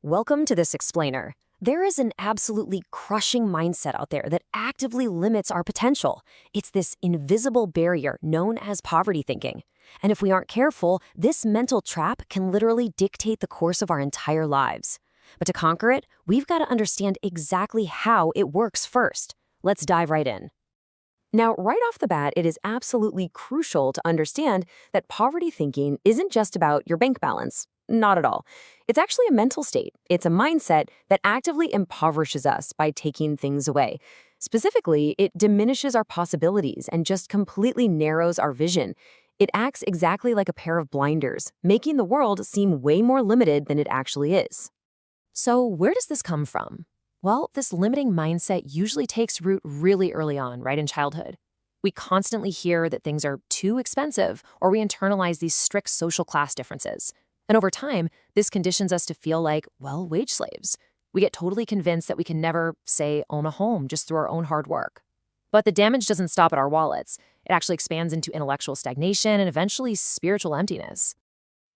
Welcome to this explainer. There is an absolutely crushing mindset out there that actively limits our potential. It's this invisible barrier known as poverty thinking. And if we aren't careful, this mental trap can literally dictate the course of our entire lives. But to conquer it, we've got to understand exactly how it works first. Let's dive right in. Now, right off the bat, it is absolutely crucial to understand that poverty thinking isn't just about your bank balance. Not at all. It's actually a mental state. It's a mindset that actively impoverishes us by taking things away. Specifically, it diminishes our possibilities and just completely narrows our vision. It acts exactly like a pair of blinders, making the world seem way more limited than it actually is. So, where does this come from? Well, this limiting mindset usually takes root really early on, right in childhood. We constantly hear that things are too expensive, or we internalize these strict social class differences. And over time, this conditions us to feel like, well, wage slaves. We get totally convinced that we can never, say, own a home just through our own hard work. But the damage doesn't stop at our wallets. It actually expands into intellectual stagnation and eventually spiritual emptiness.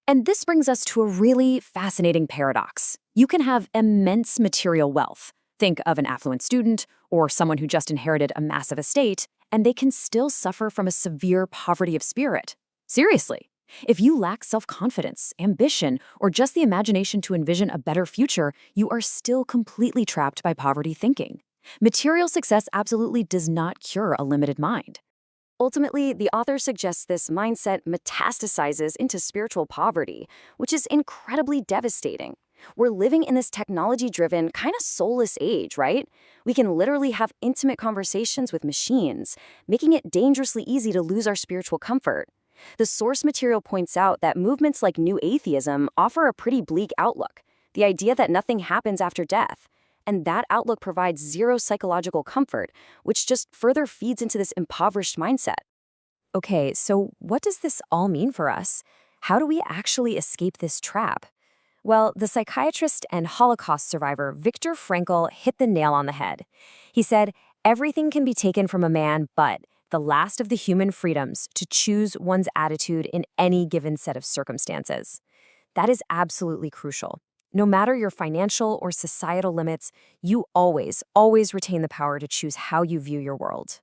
And this brings us to a really fascinating paradox. You can have immense material wealth. Think of an affluent student or someone who just inherited a massive estate, and they can still suffer from a severe poverty of spirit. Seriously. If you lack self-confidence, ambition, or just the imagination to envision a better future, you are still completely trapped by poverty thinking. Material success absolutely does not cure a limited mind. Ultimately, the author suggests this mindset metastasizes into spiritual poverty, which is incredibly devastating. We're living in this technology-driven, kind of soulless age, right? We can literally have intimate conversations with machines, making it dangerously easy to lose our spiritual comfort. The source material points out that movements like New Atheism offer a pretty bleak outlook, the idea that nothing happens after death. And that outlook provides zero psychological comfort, which just further feeds into this impoverished mindset. Okay, so what does this all mean for us? How do we actually escape this trap? Well, the psychiatrist and Holocaust survivor Viktor Frankl hit the nail on the head. He said, "Everything can be taken from a man, but the last of the human freedoms to choose one's attitude in any given set of circumstances." That is absolutely crucial. No matter your financial or societal limits, you always retain the power to choose how you view your world.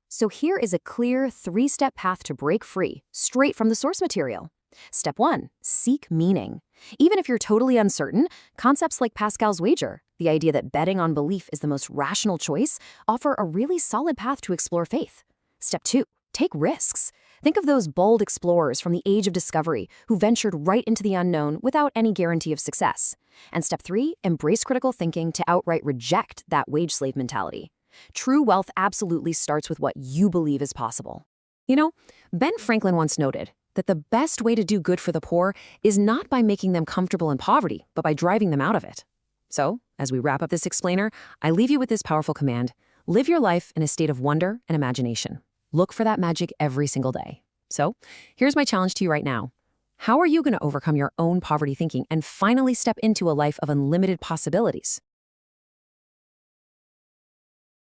So here is a clear 3-step path to break free, straight from the source material. Step 1, seek meaning. Even if you're totally uncertain, concepts like Pascal's wager, the idea that betting on belief is the most rational choice, offer a really solid path to explore faith. Step 2, take risks. Think of those bold explorers from the age of discovery who ventured right into the unknown without any guarantee of success. And step 3, embrace critical thinking to outright reject that wage slave mentality. True wealth absolutely starts with what you believe is possible. You know, Ben Franklin once noted that the best way to do good for the poor is not by making them comfortable in poverty, but by driving them out of it. So, as we wrap up this explainer, I leave you with this powerful command. Live your life in a state of wonder and imagination. Look for that magic every single day. So, here's my challenge to you right now. How are you going to overcome your own poverty thinking and finally step into a life of unlimited possibilities?